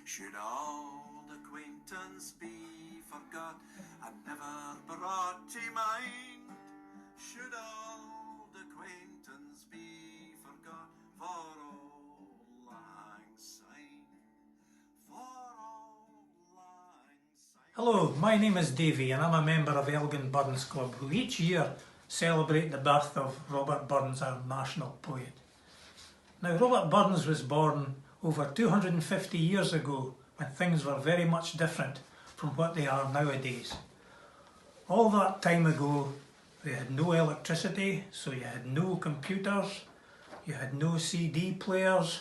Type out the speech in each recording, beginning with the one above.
Should old acquaintance be forgot and never brought to mind? Should old acquaintance be forgot for auld lang syne? For auld lang syne. Hello, my name is Davie and I'm a member of Elgin Burns Club, who each year celebrate the birth of Robert Burns, our national poet. Now, Robert Burns was born over 250 years ago when things were very much different from what they are nowadays. All that time ago, they had no electricity, so you had no computers, you had no CD players,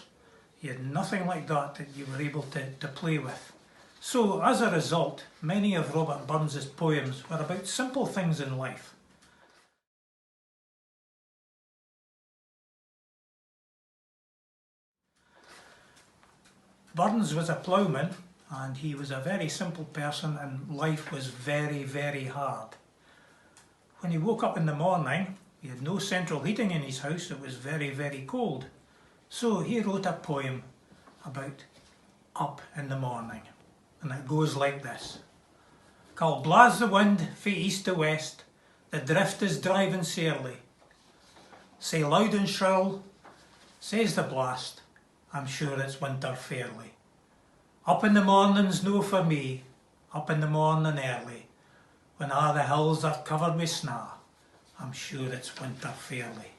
you had nothing like that that you were able to play with. So, as a result, many of Robert Burns's poems were about simple things in life. Burns was a ploughman and he was a very simple person, and life was very, very hard. When he woke up in the morning, he had no central heating in his house, it was very, very cold. So he wrote a poem about up in the morning, and it goes like this. Call blaws the wind fae east to west, the drift is driving sairly. Say loud and shrill, says the blast, I'm sure it's winter fairly. Up in the morning's no for me, up in the morning early, when a' the hills are covered with snaw, I'm sure it's winter fairly.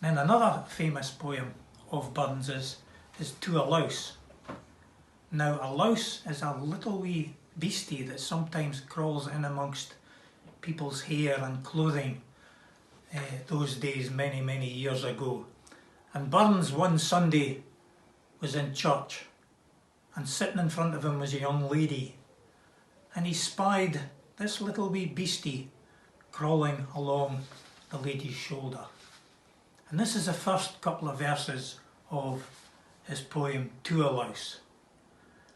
Then another famous poem of Burns's is To a Louse. Now, a louse is a little wee beastie that sometimes crawls in amongst people's hair and clothing those days many, many years ago. And Burns one Sunday was in church, and sitting in front of him was a young lady, and he spied this little wee beastie crawling along the lady's shoulder. And this is the first couple of verses of his poem To a Louse.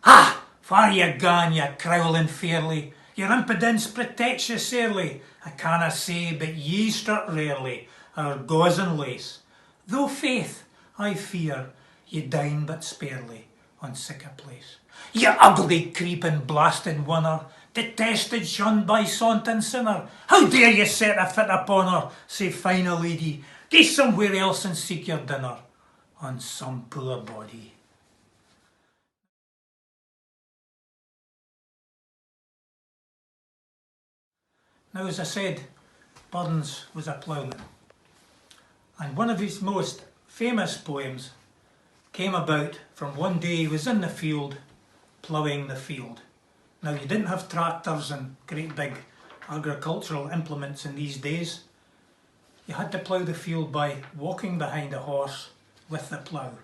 Ha! Far ye gan, ye crowling fairly, your impudence protects you sairly. I canna say, but ye strut rarely our gauze and lace, though faith, I fear, ye dine but sparely on sic a place. Ye ugly creeping blasted wonner, detested shunned by sont and sinner, how dare ye set a fit upon her, sae fine a lady? Gae somewhere else and seek your dinner on some poor body. Now, as I said, Burns was a ploughman, and one of his most famous poems came about from one day he was in the field, ploughing the field. Now, you didn't have tractors and great big agricultural implements in these days. You had to plough the field by walking behind a horse with the plough.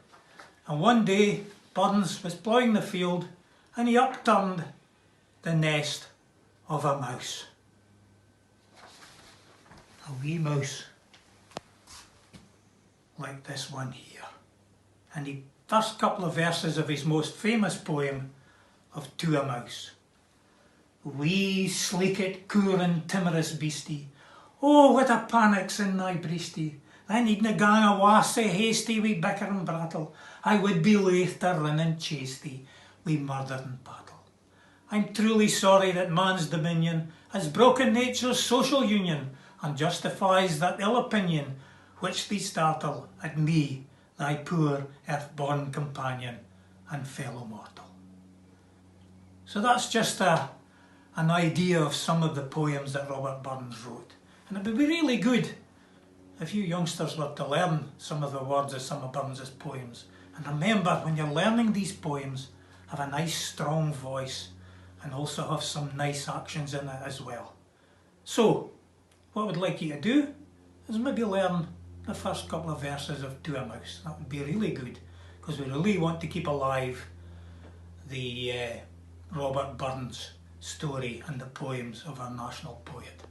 And one day, Burns was ploughing the field and he upturned the nest of a mouse. A wee mouse like this one here. And the first couple of verses of his most famous poem of To a Mouse. Wee sleekit, coor and timorous beastie, oh, what a panic's in thy breastie. I needna gang awa sae hasty wi bicker and brattle. I would be laith to run and chase thee wi murder and battle. I'm truly sorry that man's dominion has broken nature's social union, and justifies that ill opinion which thee startle at me, thy poor earth-born companion and fellow mortal. So that's just an idea of some of the poems that Robert Burns wrote. And it would be really good if you youngsters were to learn some of the words of some of Burns's poems. And remember, when you're learning these poems, have a nice strong voice and also have some nice actions in it as well. So, what I would like you to do is maybe learn the first couple of verses of To a Mouse. That would be really good, because we really want to keep alive the Robert Burns story and the poems of our national poet.